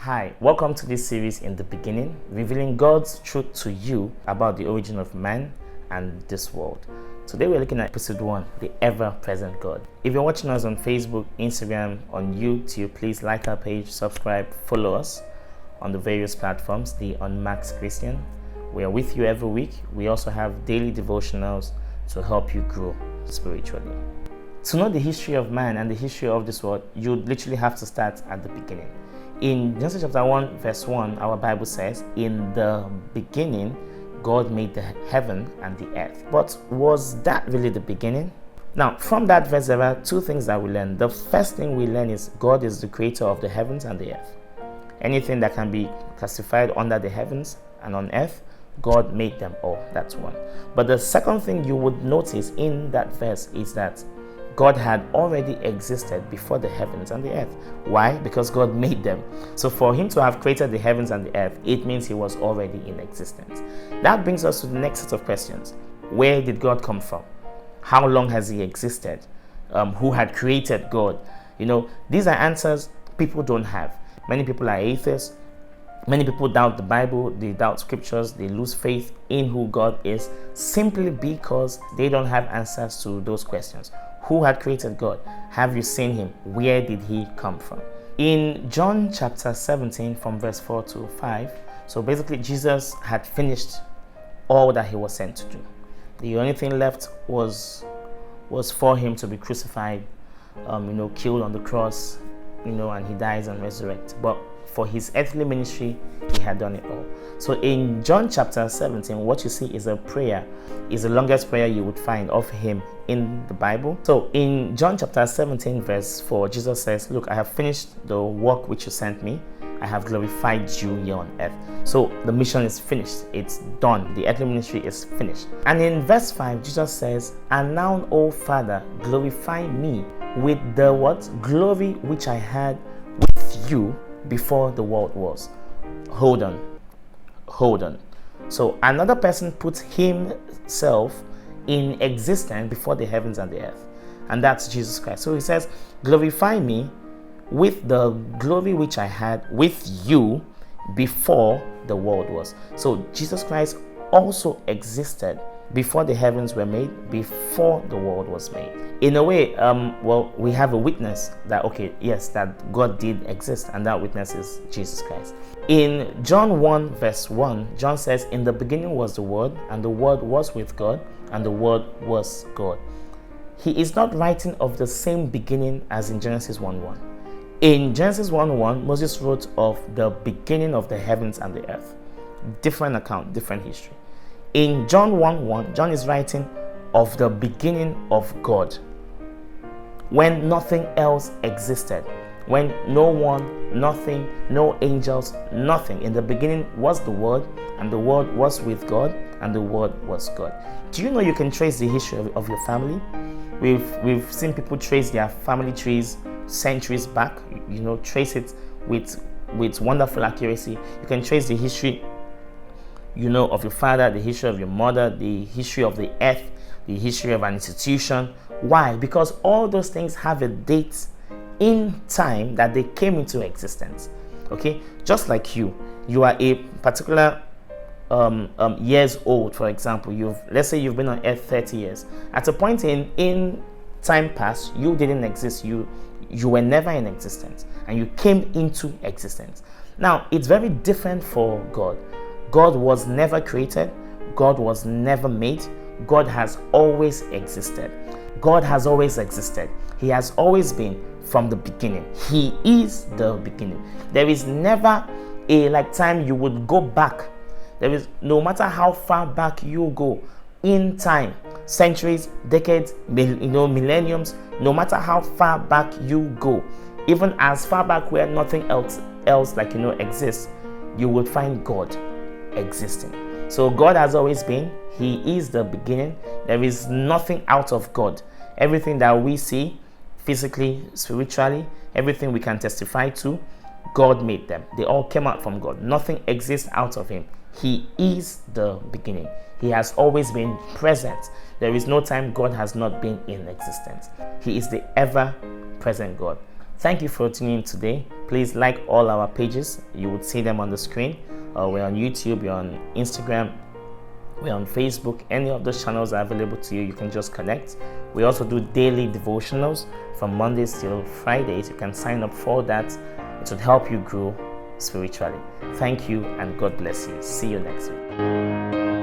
Hi, welcome to this series In the Beginning, revealing God's truth to you about the origin of man and this world. Today we're looking at episode 1, the ever-present God. If you're watching us on Facebook, Instagram, on YouTube, please like our page, subscribe, follow us on the various platforms, the Unmasked Christian. We are with you every week. We also have daily devotionals to help you grow spiritually. To know the history of man and the history of this world, you literally have to start at the beginning. In Genesis chapter 1, verse 1, our Bible says, "In the beginning, God made the heaven and the earth." But was that really the beginning? Now, from that verse, there are two things that we learn. The first thing we learn is God is the creator of the heavens and the earth. Anything that can be classified under the heavens and on earth, God made them all. That's one. But the second thing you would notice in that verse is that God had already existed before the heavens and the earth. Why? Because God made them. So for him to have created the heavens and the earth, it means he was already in existence. That brings us to the next set of questions. Where did God come from? How long has he existed? Who had created God? These are answers people don't have. Many people are atheists. Many people doubt the Bible, they doubt scriptures, they lose faith in who God is simply because they don't have answers to those questions. Who had created God? Have you seen him? Where did he come from? In John chapter 17 from verse 4 to 5, so basically Jesus had finished all that he was sent to do. The only thing left was for him to be crucified, killed on the cross, and he dies and resurrects. But for his earthly ministry, he had done it all. So in John chapter 17, what you see is a prayer, is the longest prayer you would find of him in the Bible. So in John chapter 17, verse 4, Jesus says, "Look, I have finished the work which you sent me. I have glorified you here on earth." So the mission is finished. It's done. The earthly ministry is finished. And in verse 5, Jesus says, "And now, O Father, glorify me with the what? Glory which I had with you before the world was." Hold on. So another person puts himself in existence before the heavens and the earth, and that's Jesus Christ. So he says, "Glorify me with the glory which I had with you before the world was." So Jesus Christ also existed before the heavens were made, before the world was made. In a way, we have a witness that, that God did exist, and that witness is Jesus Christ. In John 1, verse 1, John says, "In the beginning was the Word, and the Word was with God, and the Word was God." He is not writing of the same beginning as in Genesis 1:1. In Genesis 1:1, Moses wrote of the beginning of the heavens and the earth. Different account, different history. In John 1:1, John is writing of the beginning of God, when nothing else existed, when no one, nothing, no angels, nothing. In the beginning was the Word, and the Word was with God, and the Word was God. Do you know you can trace the history of your family? We've seen people trace their family trees centuries back. Trace it with wonderful accuracy. You can trace the history of your father, the history of your mother, the history of the earth, the history of an institution. Why? Because all those things have a date in time that they came into existence. Okay, just like you are a particular years old. For example, let's say you've been on earth 30 years. At a point in time past, you didn't exist. You were never in existence, and you came into existence. Now, it's very different for God. God was never created. God was never made. God has always existed. God has always existed. He has always been from the beginning. He is the beginning. There is never a time you would go back. There is, no matter how far back you go in time, centuries, decades, millenniums, no matter how far back you go, even as far back where nothing else exists, you would find God existing. So God has always been. He is the beginning. There is nothing out of God. Everything that we see physically, spiritually, everything we can testify to, God made them. They all came out from God. Nothing exists out of him. He is the beginning. He has always been present. There is no time God has not been in existence. He is the ever-present God. Thank you for tuning in today. Please like all our pages. You would see them on the screen. We're on YouTube, we're on Instagram, we're on Facebook. Any of those channels are available to you. You can just connect. We also do daily devotionals from Mondays till Fridays. You can sign up for that. It would help you grow spiritually. Thank you and God bless you. See you next week.